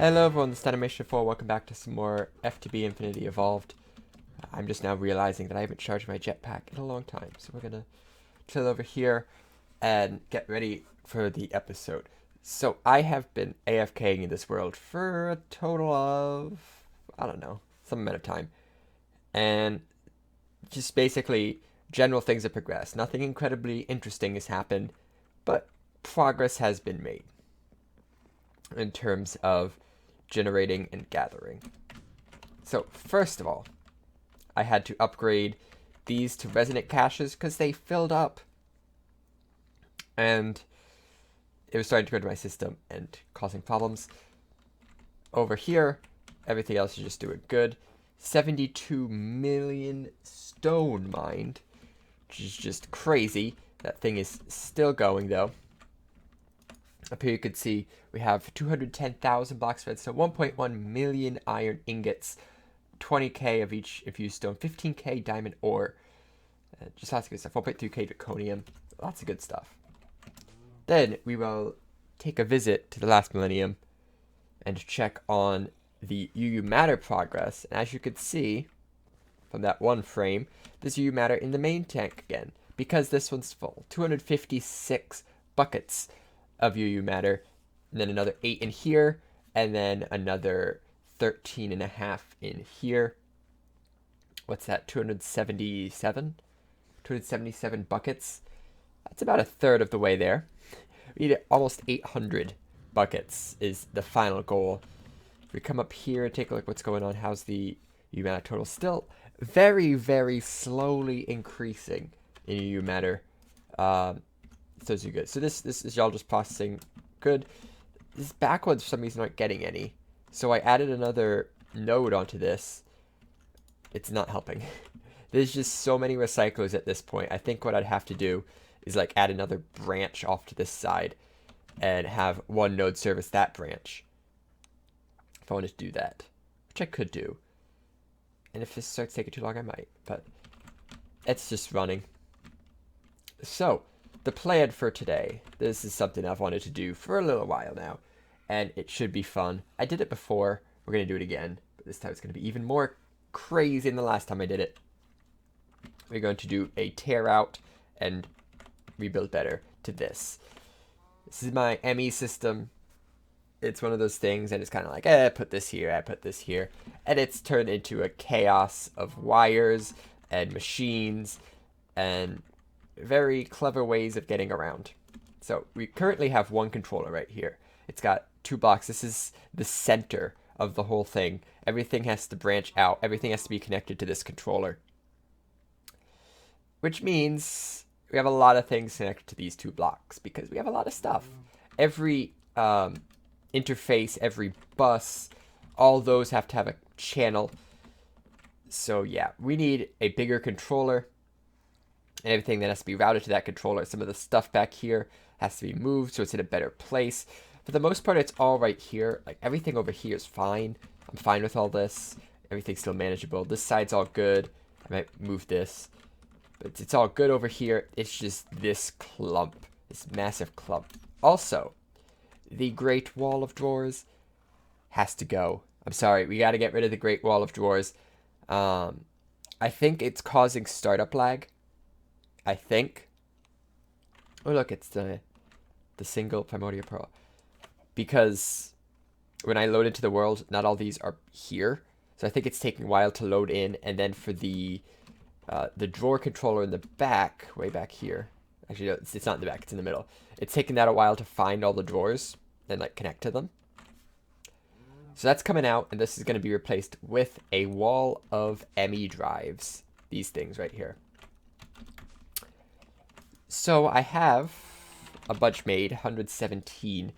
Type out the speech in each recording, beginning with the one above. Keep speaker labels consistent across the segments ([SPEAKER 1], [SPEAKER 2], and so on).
[SPEAKER 1] Hello everyone, this is Animation 4. Welcome back to some more FTB Infinity Evolved. I'm just now realizing that I haven't charged my jetpack in a long time, so we're gonna chill over here and get ready for the episode. So I have been AFKing in this world for a total of, I don't know, some amount of time. And just basically general things have progressed. Nothing incredibly interesting has happened, but progress has been made in terms of generating and gathering. So first of all, I had to upgrade these to resonant caches because they filled up and it was starting to go into my system and causing problems. Over here, everything else is just doing good. 72 million stone mined, which is just crazy. That thing is still going though. Up here you could see we have 210,000 block spreads, so 1.1 million iron ingots, 20k of each infused stone, 15k diamond ore, just lots of good stuff, 1.3k draconium, lots of good stuff. Then we will take a visit to the last millennium and check on the UU matter progress. And as you could see from that one frame, there's UU matter in the main tank again, because this one's full. 256 buckets of UU matter, and then another 8 in here, and then another 13.5 in here. What's that? 277? 277 buckets. That's about a third of the way there. We need almost 800 buckets is the final goal. If we come up here and take a look what's going on, how's the UU matter total? Still very, very slowly increasing in UU matter. So it's good. So this is y'all just processing good. This backwards for some reason aren't getting any. So I added another node onto this. It's not helping. There's just so many recyclers at this point. I think what I'd have to do is like add another branch off to this side and have one node service that branch. If I wanted to do that, which I could do. And if this starts taking too long, I might, but it's just running. So the plan for today, this is something I've wanted to do for a little while now, and it should be fun. I did it before, we're going to do it again, but this time it's going to be even more crazy than the last time I did it. We're going to do a tear out and rebuild better to this. This is my ME system. It's one of those things, and it's kind of like, I put this here, I put this here, and it's turned into a chaos of wires and machines and very clever ways of getting around. So we currently have one controller right here. It's got 2 blocks. This is the center of the whole thing. Everything has to branch out. Everything has to be connected to this controller. Which means we have a lot of things connected to these 2 blocks because we have a lot of stuff. Every interface, every bus, all those have to have a channel. So yeah, we need a bigger controller. And everything that has to be routed to that controller. Some of the stuff back here has to be moved so it's in a better place. For the most part, it's all right here. Like, everything over here is fine. I'm fine with all this. Everything's still manageable. This side's all good. I might move this. But it's all good over here. It's just this clump. This massive clump. Also, the Great Wall of Drawers has to go. I'm sorry. We got to get rid of the Great Wall of Drawers. I think it's causing startup lag. I think. Oh look, it's the single primordial pearl. Because when I load into the world, not all these are here. So I think it's taking a while to load in, and then for the drawer controller in the back, way back here. Actually, no, it's not in the back, it's in the middle. It's taking that a while to find all the drawers and like connect to them. So that's coming out, and this is going to be replaced with a wall of ME drives. These things right here. So I have a bunch made, 117,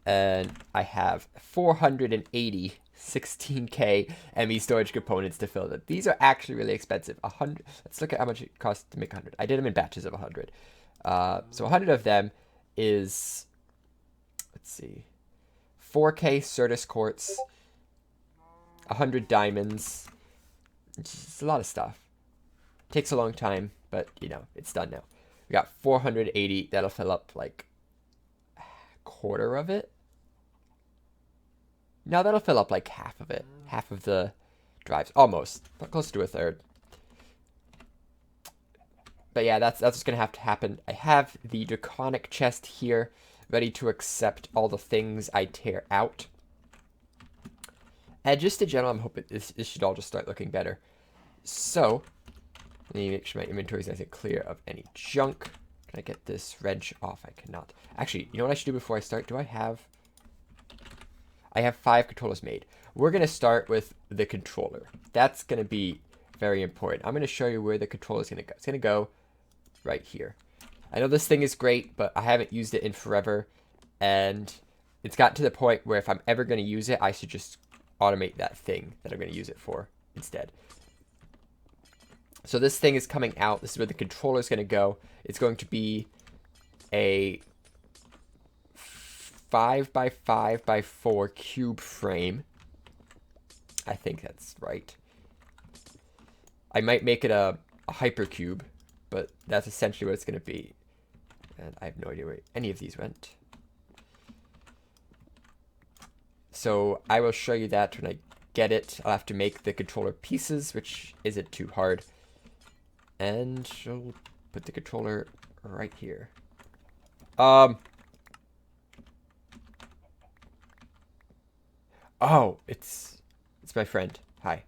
[SPEAKER 1] and I have 480 16k ME storage components to fill them. These are actually really expensive. 100. Let's look at how much it costs to make 100. I did them in batches of 100. So 100 of them is, let's see, 4k Certus quartz, 100 diamonds. It's a lot of stuff. It takes a long time, but you know, it's done now. We got 480. That'll fill up like a quarter of it. Now that'll fill up like half of it. Half of the drives. Almost. But close to a third. But yeah, that's what's going to have to happen. I have the draconic chest here, ready to accept all the things I tear out. And just in general, I'm hoping this should all just start looking better. So, let me make sure my inventory is nice and clear of any junk. Can I get this wrench off? I cannot. Actually, you know what I should do before I start? Do I have 5 controllers made. We're going to start with the controller. That's going to be very important. I'm going to show you where the controller is going to go. It's going to go right here. I know this thing is great, but I haven't used it in forever. And it's gotten to the point where if I'm ever going to use it, I should just automate that thing that I'm going to use it for instead. So this thing is coming out. This is where the controller is going to go. It's going to be a 5x5x4 cube frame. I think that's right. I might make it a hypercube, but that's essentially what it's going to be. And I have no idea where any of these went. So I will show you that when I get it. I'll have to make the controller pieces, which isn't too hard. And I'll put the controller right here. Oh, it's my friend. Hi.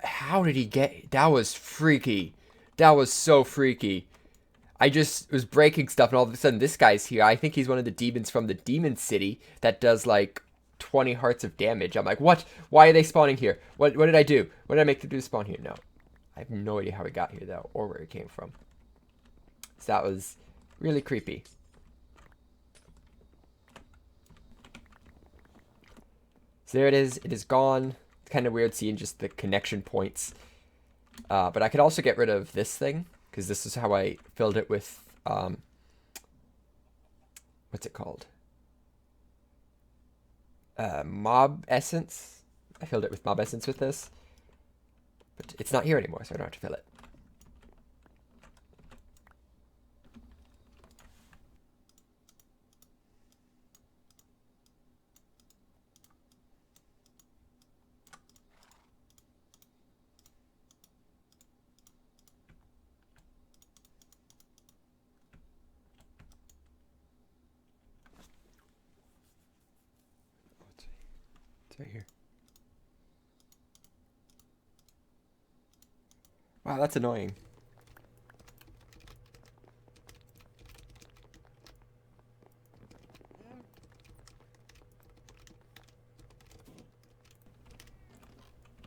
[SPEAKER 1] How did he get... That was freaky. That was so freaky. I just was breaking stuff, and all of a sudden this guy's here. I think he's one of the demons from the Demon City that does, like, 20 hearts of damage. I'm like, what? Why are they spawning here? What did I do? What did I make them do to spawn here? No. I have no idea how he got here, though, or where he came from. So that was really creepy. So there it is. It is gone. It's kind of weird seeing just the connection points. But I could also get rid of this thing, because this is how I filled it with, what's it called? Mob Essence. I filled it with Mob Essence with this. But it's not here anymore, so I don't have to fill it. It's right here. Wow, that's annoying.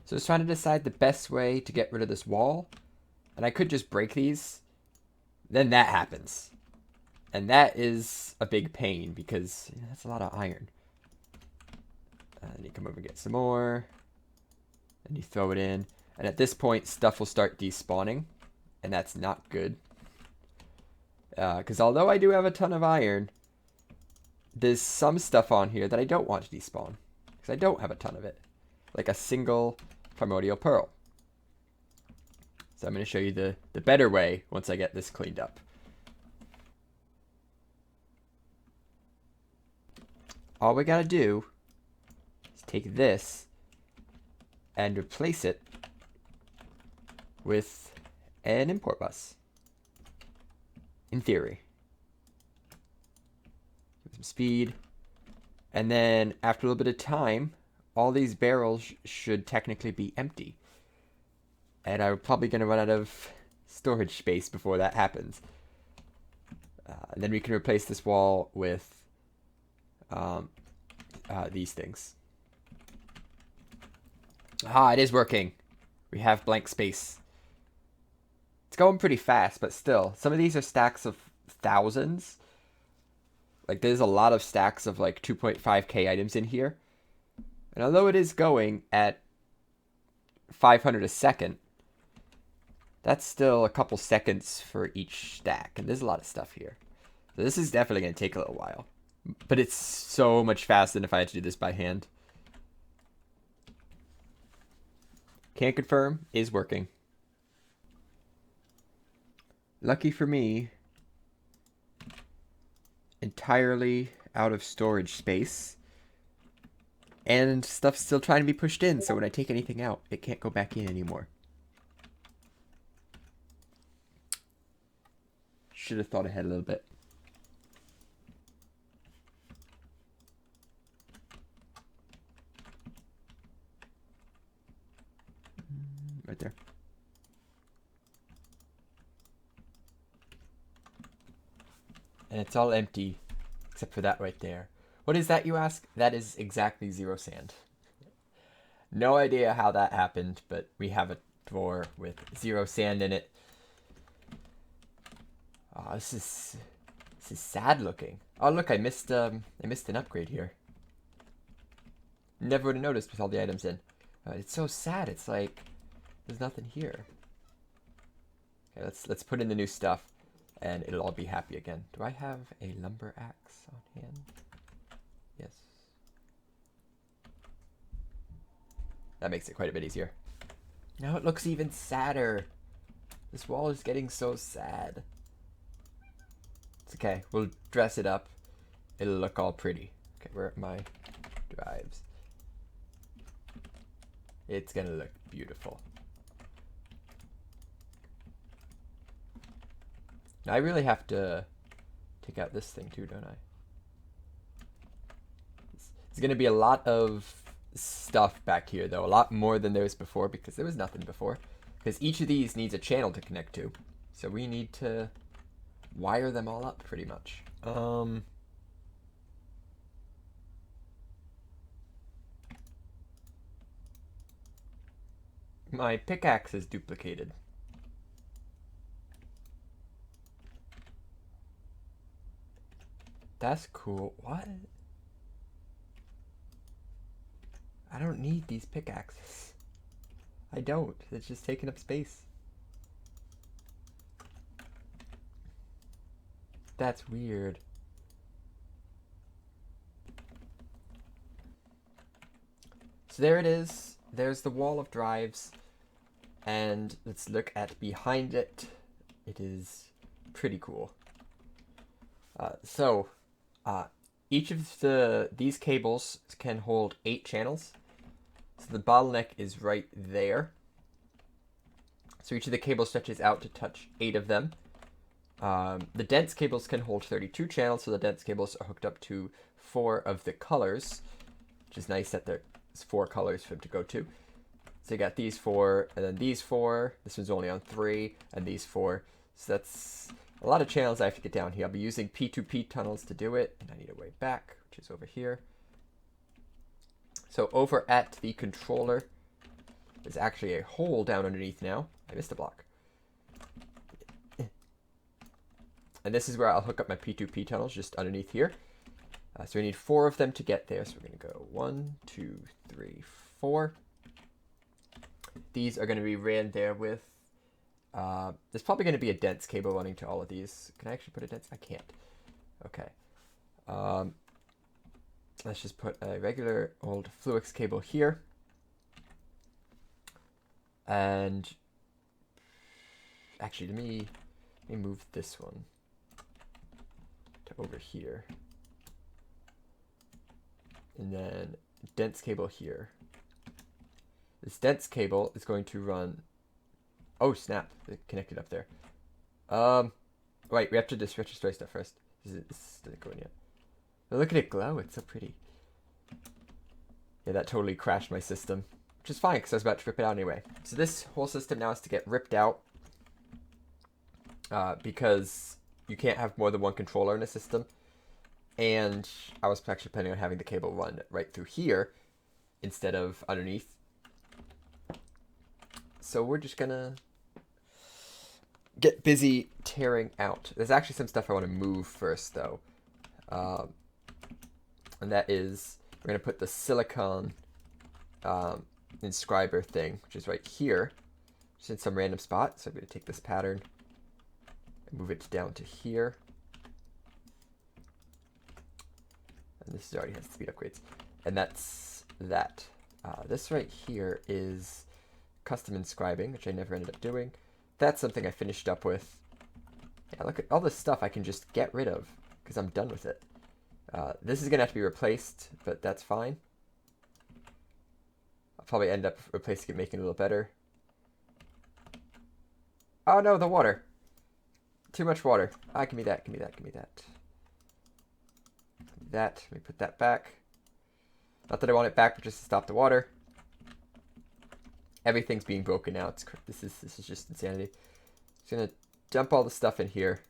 [SPEAKER 1] So I was trying to decide the best way to get rid of this wall. And I could just break these. Then that happens. And that is a big pain because that's a lot of iron. And you come over and get some more. And you throw it in. And at this point, stuff will start despawning. And that's not good. Because although I do have a ton of iron, there's some stuff on here that I don't want to despawn. Because I don't have a ton of it. Like a single primordial pearl. So I'm going to show you the better way once I get this cleaned up. All we got to do is take this and replace it with an import bus. In theory. Give some speed. And then after a little bit of time, all these barrels should technically be empty. And I'm probably going to run out of storage space before that happens. And then we can replace this wall with these things. Ah, it is working. We have blank space. It's going pretty fast, but still. Some of these are stacks of thousands. Like, there's a lot of stacks of, like, 2.5k items in here. And although it is going at 500 a second, that's still a couple seconds for each stack. And there's a lot of stuff here. So this is definitely going to take a little while. But it's so much faster than if I had to do this by hand. Can't confirm, is working. Lucky for me, entirely out of storage space. And stuff's still trying to be pushed in, so when I take anything out, it can't go back in anymore. Should have thought ahead a little bit. Right there. And it's all empty, except for that right there. What is that, you ask? That is exactly 0 sand. No idea how that happened, but we have a drawer with 0 sand in it. Oh, this is sad looking. Oh, look, I missed an upgrade here. Never would have noticed with all the items in. It's so sad. It's like there's nothing here. Okay, let's put in the new stuff, and it'll all be happy again. Do I have a lumber axe on hand? Yes. That makes it quite a bit easier. Now it looks even sadder. This wall is getting so sad. It's okay. We'll dress it up. It'll look all pretty. Okay, where are my drives? It's gonna look beautiful. Now I really have to take out this thing too, don't I? There's gonna be a lot of stuff back here though, a lot more than there was before, because there was nothing before. Because each of these needs a channel to connect to. So we need to wire them all up pretty much. My pickaxe is duplicated. That's cool. What? I don't need these pickaxes. I don't. It's just taking up space. That's weird. So there it is. There's the wall of drives. And let's look at behind it. It is pretty cool. Each of these cables can hold 8 channels. So the bottleneck is right there. So each of the cables stretches out to touch 8 of them. The dense cables can hold 32 channels, so the dense cables are hooked up to 4 of the colors, which is nice that there's 4 colors for them to go to. So you got these 4, and then these 4. This one's only on 3, and these 4. So that's a lot of channels I have to get down here. I'll be using P2P tunnels to do it, and I need a way back, which is over here. So over at the controller, there's actually a hole down underneath now. I missed a block. And this is where I'll hook up my P2P tunnels, just underneath here. So we need 4 of them to get there. So we're going to go 1, 2, 3, 4. These are going to be ran there with... there's probably going to be a dense cable running to all of these. Can I actually put a dense? I can't. Okay. Let's just put a regular old Fluix cable here. And actually, let me move this one to over here. And then dense cable here. This dense cable is going to run... Oh, snap. It connected up there. Wait, we have to just destroy stuff first. This doesn't go in yet. Oh, look at it glow. It's so pretty. Yeah, that totally crashed my system. Which is fine, because I was about to rip it out anyway. So this whole system now has to get ripped out. Because you can't have more than one controller in a system. And I was actually planning on having the cable run right through here instead of underneath. So we're just gonna get busy tearing out. There's actually some stuff I want to move first, though. And that is, we're gonna put the silicon inscriber thing, which is right here, just in some random spot. So I'm gonna take this pattern and move it down to here. And this already has speed upgrades. And that's that. This right here is custom inscribing, which I never ended up doing. That's something I finished up with. Yeah, look at all this stuff I can just get rid of because I'm done with it. This is going to have to be replaced, but that's fine. I'll probably end up replacing it, making it a little better. Oh no, the water. Too much water. Ah, give me that, give me that, give me that. That, let me put that back. Not that I want it back, but just to stop the water. Everything's being broken now. This is just insanity. Just gonna dump all the stuff in here.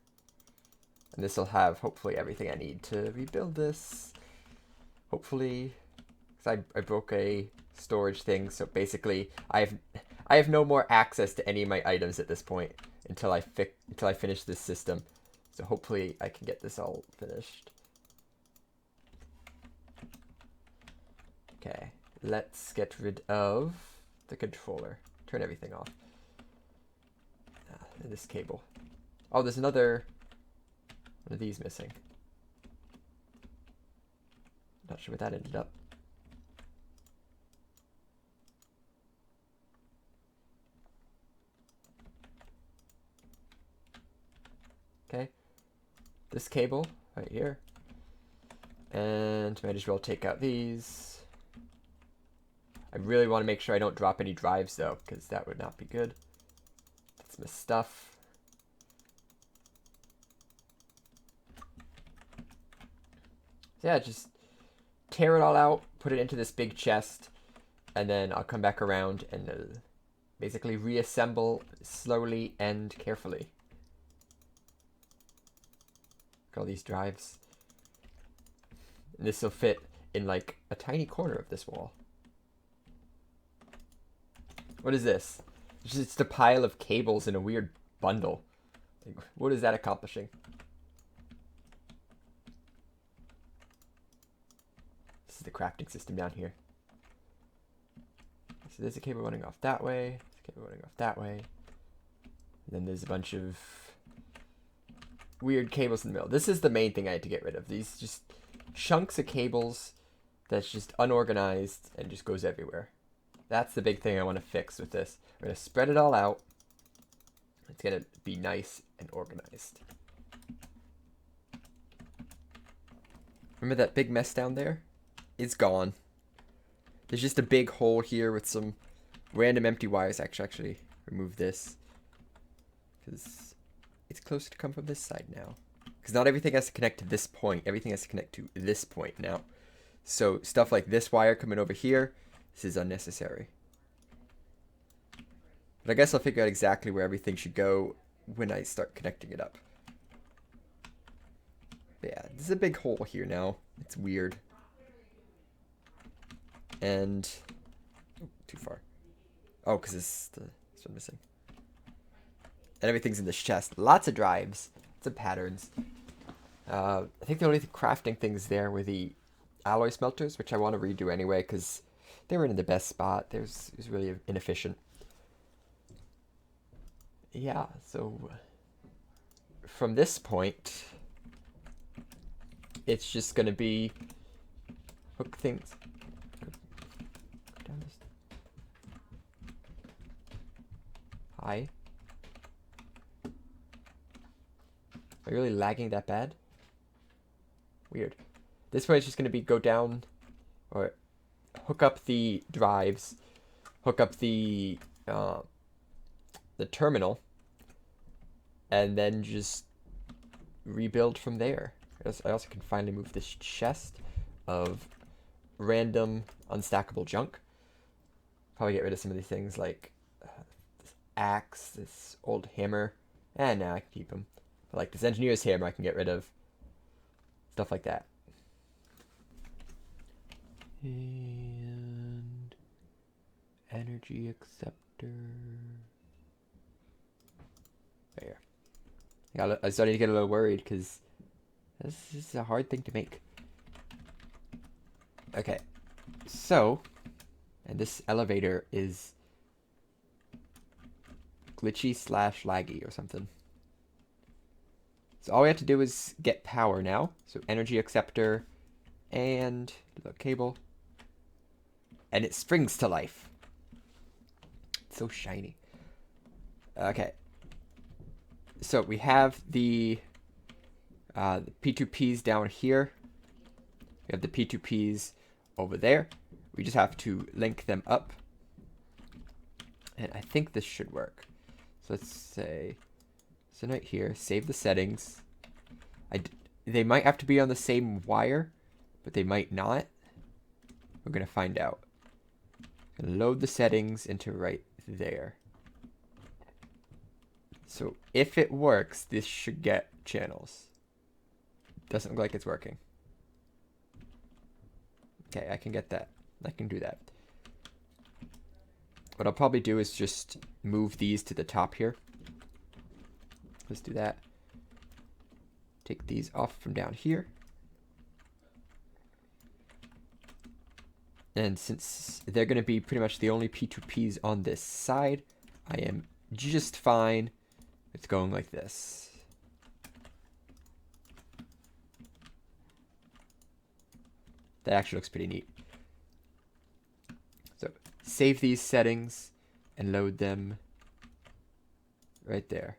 [SPEAKER 1] And this will have, hopefully, everything I need to rebuild this. Hopefully. Because I broke a storage thing, so basically I have no more access to any of my items at this point until I finish this system. So hopefully I can get this all finished. Okay, let's get rid of the controller. Turn everything off. And this cable. Oh, there's another one of these missing. Not sure where that ended up. Okay, this cable right here. And might as well take out these. I really want to make sure I don't drop any drives though, because that would not be good. That's my stuff. So yeah, just tear it all out, put it into this big chest, and then I'll come back around and basically reassemble slowly and carefully. Look at all these drives. And this will fit in like a tiny corner of this wall. What is this? It's just a pile of cables in a weird bundle. Like, what is that accomplishing? This is the crafting system down here. So there's a cable running off that way. There's a cable running off that way. And then there's a bunch of weird cables in the middle. This is the main thing I had to get rid of. These just chunks of cables that's just unorganized and just goes everywhere. That's the big thing I want to fix with this. We're going to spread it all out. It's going to be nice and organized. Remember that big mess down there? It's gone. There's just a big hole here with some random empty wires. Actually remove this, because it's closer to come from this side now. Because not everything has to connect to this point. Everything has to connect to this point now. So stuff like this wire coming over here, this is unnecessary. But I guess I'll figure out exactly where everything should go when I start connecting it up. But yeah, there's a big hole here now. It's weird. And oh, too far. Oh, because this one missing. And everything's in this chest. Lots of drives. Lots of patterns. I think the only crafting things there were the alloy smelters, which I want to redo anyway, because they were in the best spot. It was really inefficient. Yeah, so from this point, it's just going to be hook things. Hi. Are you really lagging that bad? Weird. This way it's just going to be go down or hook up the drives, hook up the terminal, and then just rebuild from there. I also can finally move this chest of random unstackable junk. Probably get rid of some of these things like this axe, this old hammer, and now I can keep them. But like this engineer's hammer I can get rid of. Stuff like that. And energy acceptor. There. Yeah, I started to get a little worried because this is a hard thing to make. Okay, so, and this elevator is glitchy / laggy or something. So all we have to do is get power now. So energy acceptor and the cable. And it springs to life. It's so shiny. Okay. So we have the P2Ps down here. We have the P2Ps over there. We just have to link them up And I think this should work. So let's say, so right here, save the settings. They might have to be on the same wire, but they might not. We're going to find out. Load the settings into right there. So if it works, this should get channels. Doesn't look like it's working. Okay, I can get that. I can do that. What I'll probably do is just move these to the top here. Let's do that. Take these off from down here. And since they're going to be pretty much the only P2Ps on this side, I am just fine with going like this. That actually looks pretty neat. So save these settings and load them right there.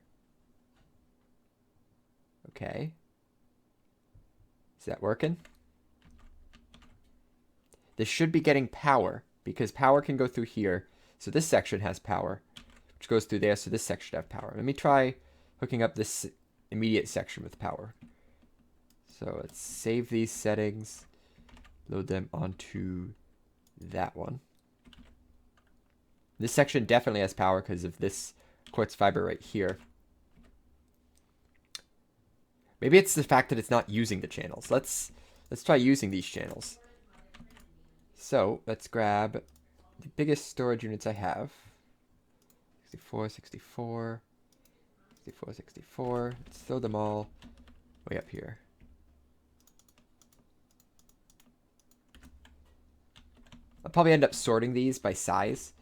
[SPEAKER 1] Okay. Is that working? This should be getting power because power can go through here. So this section has power, which goes through there. So this section should have power. Let me try hooking up this immediate section with power. So let's save these settings, load them onto that one. This section definitely has power because of this quartz fiber right here. Maybe it's the fact that it's not using the channels. Let's try using these channels. So let's grab the biggest storage units I have. 64, 64, 64, 64. Let's throw them all way up here. I'll probably end up sorting these by size.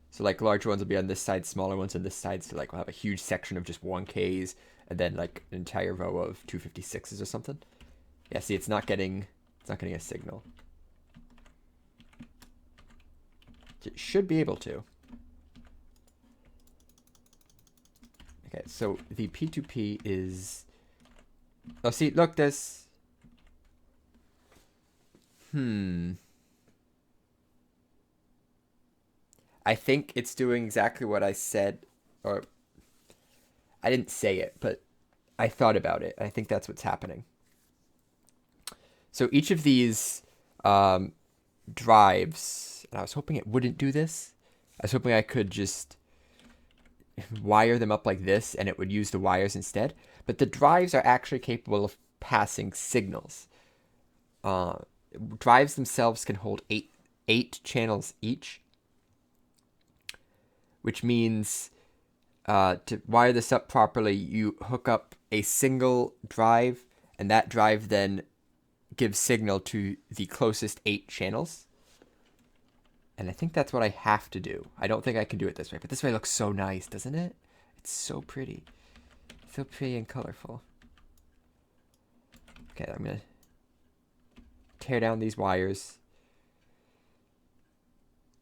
[SPEAKER 1] So like larger ones will be on this side, smaller ones on this side. So like we'll have a huge section of just 1Ks and then like an entire row of 256s or something. Yeah, see, it's not getting a signal. It should be able to. Okay, so the P2P is... Oh, see, look, this... I think it's doing exactly what I said, or... I didn't say it, but I thought about it. I think that's what's happening. So each of these drives, and I was hoping it wouldn't do this. I was hoping I could just wire them up like this and it would use the wires instead. But the drives are actually capable of passing signals. Drives themselves can hold eight channels each, which means to wire this up properly, you hook up a single drive, and that drive then gives signal to the closest 8 channels. And I think that's what I have to do. I don't think I can do it this way, but this way looks so nice, doesn't it? It's so pretty. So pretty and colorful. Okay, I'm going to tear down these wires.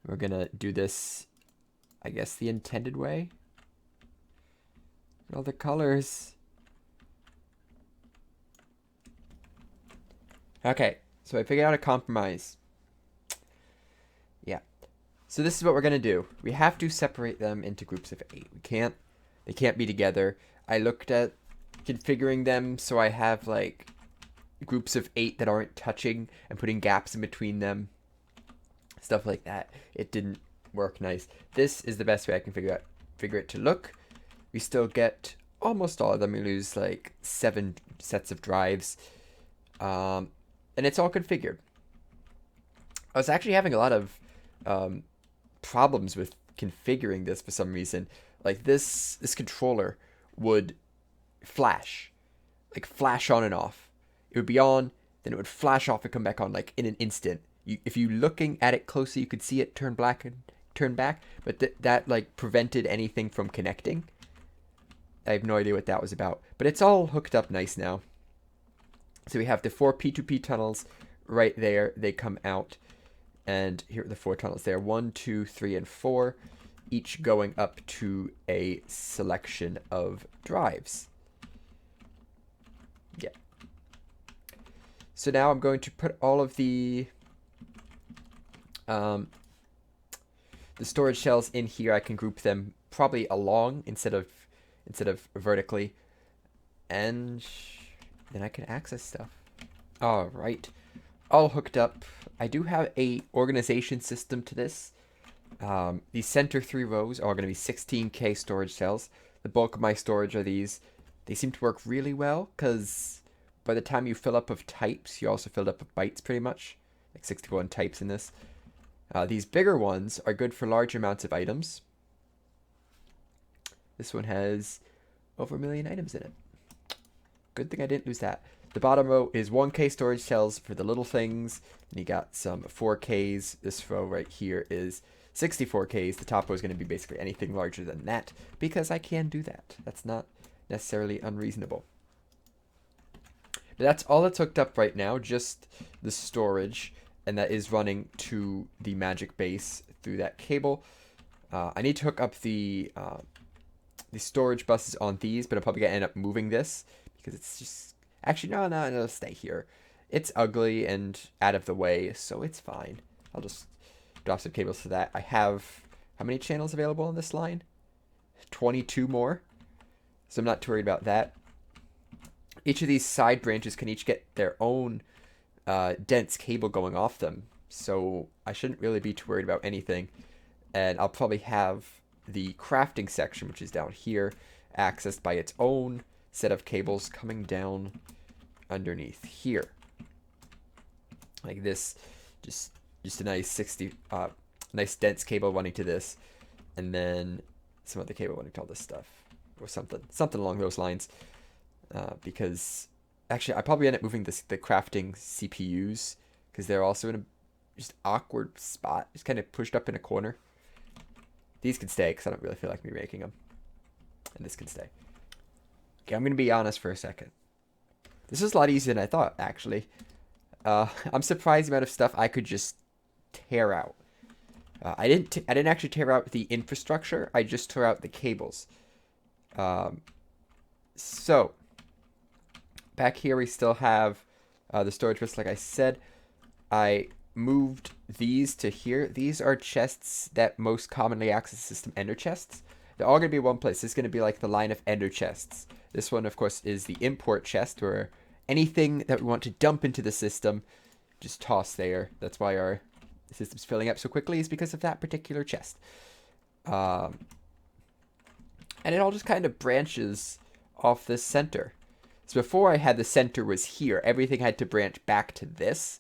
[SPEAKER 1] We're going to do this, I guess, the intended way. All the colors. Okay, so I figured out a compromise. Yeah. So this is what we're going to do. We have to separate them into groups of 8. They can't be together. I looked at configuring them so I have like groups of 8 that aren't touching and putting gaps in between them. Stuff like that. It didn't work nice. This is the best way I can figure it to look. We still get almost all of them. We lose like 7 sets of drives. And it's all configured. I was actually having a lot of problems with configuring this for some reason. Like this controller would flash. Like flash on and off. It would be on, then it would flash off and come back on like in an instant. If you looking at it closely, you could see it turn black and turn back, but that like prevented anything from connecting. I have no idea what that was about, but it's all hooked up nice now. So we have the 4 P2P tunnels right there. They come out, and here are the 4 tunnels there. 1, 2, 3, and 4, each going up to a selection of drives. Yeah. So now I'm going to put all of the The storage shells in here, I can group them probably along instead of vertically, and then I can access stuff. All right, all hooked up. I do have a organization system to this. These center 3 rows are going to be 16K storage cells. The bulk of my storage are these. They seem to work really well because by the time you fill up of types, you also filled up of bytes pretty much. Like 61 types in this. These bigger ones are good for large amounts of items. This one has over 1 million items in it. Good thing I didn't lose that. The bottom row is 1K storage cells for the little things. And you got some 4Ks. This row right here is 64Ks. The top row is going to be basically anything larger than that because I can do that. That's not necessarily unreasonable. But that's all that's hooked up right now, just the storage, and that is running to the magic base through that cable. I need to hook up the storage buses on these, but I'm probably going to end up moving this because it's just... Actually, no, it'll stay here. It's ugly and out of the way, so it's fine. I'll just drop some cables to that. I have... How many channels available on this line? 22 more. So I'm not too worried about that. Each of these side branches can each get their own dense cable going off them. So I shouldn't really be too worried about anything. And I'll probably have the crafting section, which is down here, accessed by its own set of cables coming down underneath here. Like this, just a nice nice dense cable running to this, and then some other cable running to all this stuff, or something along those lines. Because actually, I probably end up moving the crafting CPUs because they're also in a just awkward spot, just kind of pushed up in a corner. These can stay because I don't really feel like me making them, and this can stay. Okay, I'm gonna be honest for a second. This is a lot easier than I thought, actually. I'm surprised the amount of stuff I could just tear out. I didn't actually tear out the infrastructure. I just tore out the cables. So back here we still have the storage bits. Like I said, I moved these to here. These are chests that most commonly access the system, ender chests. They're all going to be one place. This is going to be like the line of ender chests. This one, of course, is the import chest, where anything that we want to dump into the system, just toss there. That's why our system's filling up so quickly, is because of that particular chest. And it all just kind of branches off this center. So before I had the center was here, everything had to branch back to this.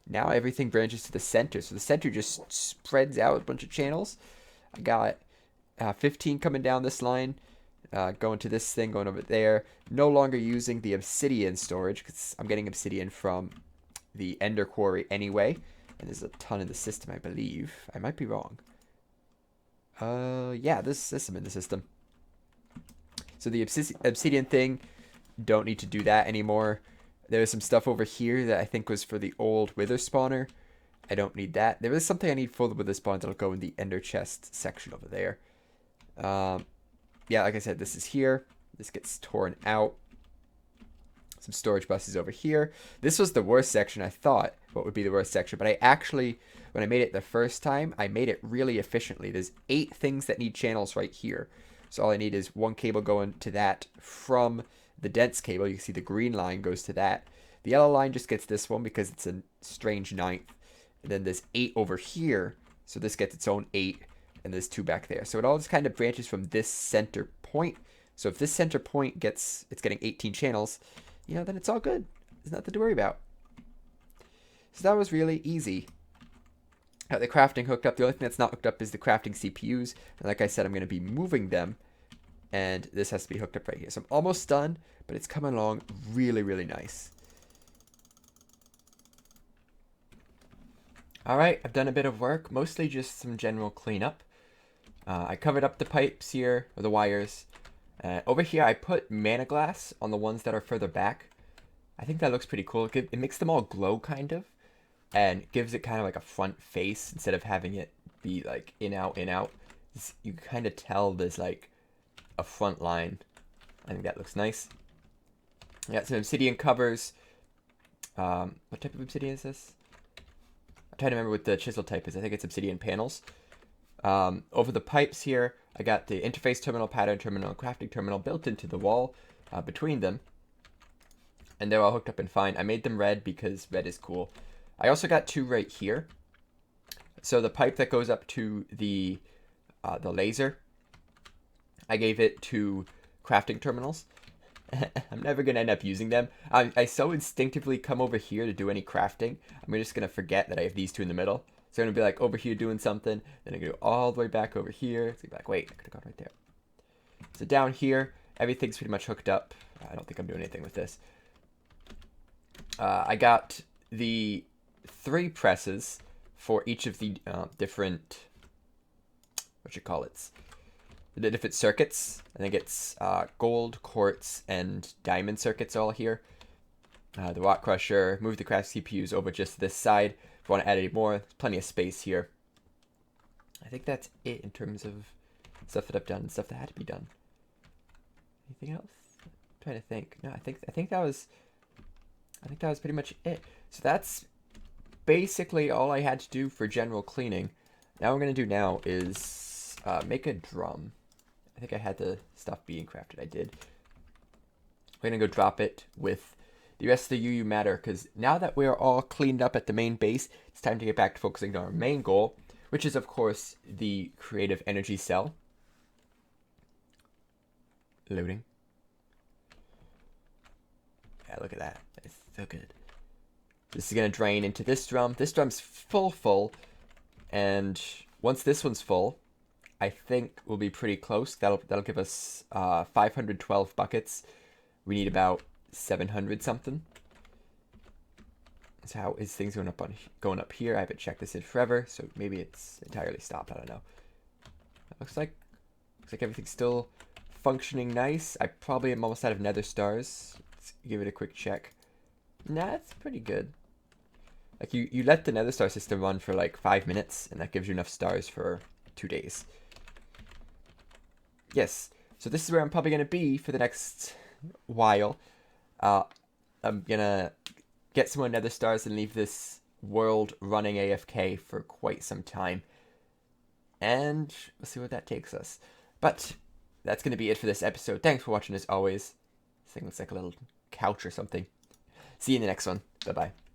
[SPEAKER 1] Now everything branches to the center. So the center just spreads out a bunch of channels. I got 15 coming down this line, going to this thing, going over there. No longer using the obsidian storage because I'm getting obsidian from the ender quarry anyway. And there's a ton in the system, I believe. I might be wrong. Yeah, this system in the system. So the obsidian thing, don't need to do that anymore. There's some stuff over here that I think was for the old wither spawner. I don't need that. There is something I need for the wither spawn that'll go in the ender chest section over there. Yeah, like I said, this is here. This gets torn out. Some storage buses over here. This was the worst section, I thought. What would be the worst section? But I actually, when I made it the first time, I made it really efficiently. There's 8 things that need channels right here. So all I need is one cable going to that from the dense cable. You can see the green line goes to that. The yellow line just gets this one because it's a strange 9th. And then there's 8 over here. So this gets its own 8. And there's 2 back there. So it all just kind of branches from this center point. So if this center point it's getting 18 channels, you know, then it's all good. There's nothing to worry about. So that was really easy. Got the crafting hooked up. The only thing that's not hooked up is the crafting CPUs. And like I said, I'm going to be moving them. And this has to be hooked up right here. So I'm almost done, but it's coming along really, really nice. Alright, I've done a bit of work. Mostly just some general cleanup. I covered up the pipes here, or the wires. Over here, I put mana glass on the ones that are further back. I think that looks pretty cool. It makes them all glow, kind of. And gives it kind of like a front face instead of having it be like in, out, in, out. You kind of tell there's like a front line. I think that looks nice. I got some obsidian covers. What type of obsidian is this? I'm trying to remember what the chisel type is. I think it's obsidian panels. Over the pipes here, I got the interface terminal, pattern terminal, and crafting terminal built into the wall between them. And they're all hooked up and fine. I made them red because red is cool. I also got 2 right here. So the pipe that goes up to the laser, I gave it 2 crafting terminals. I'm never going to end up using them. I so instinctively come over here to do any crafting. I'm just going to forget that I have these 2 in the middle. So I'm going to be like over here doing something. Then I'm going to go all the way back over here. It's going to be like, wait, I could have gone right there. So down here, everything's pretty much hooked up. I don't think I'm doing anything with this. I got the 3 presses for each of the different, the different circuits. I think it's gold, quartz, and diamond circuits all here. The rock crusher, move the craft CPUs over just this side. If you want to add any more, there's plenty of space here. I think that's it in terms of stuff that I've done, stuff that had to be done. Anything else? I'm trying to think. No, I think that was pretty much it. So that's basically all I had to do for general cleaning. Now what I'm going to do now is make a drum. I think I had the stuff being crafted. I did. We're going to go drop it with the rest of the UU matter, because now that we're all cleaned up at the main base, it's time to get back to focusing on our main goal, which is, of course, the creative energy cell. Loading. Yeah, look at that. It's so good. This is going to drain into this drum. This drum's full. And once this one's full, I think we'll be pretty close. That'll give us 512 buckets. We need about 700 something. So how is things going up here? I haven't checked this in forever, so maybe it's entirely stopped. I don't know. Looks like everything's still functioning nice. I probably am almost out of nether stars. Let's give it a quick check. Nah, it's pretty good. Like you let the nether star system run for like 5 minutes, and that gives you enough stars for 2 days. Yes, so this is where I'm probably going to be for the next while. I'm going to get some more nether stars and leave this world running AFK for quite some time. And we'll see where that takes us. But that's going to be it for this episode. Thanks for watching as always. This thing looks like a little couch or something. See you in the next one. Bye-bye.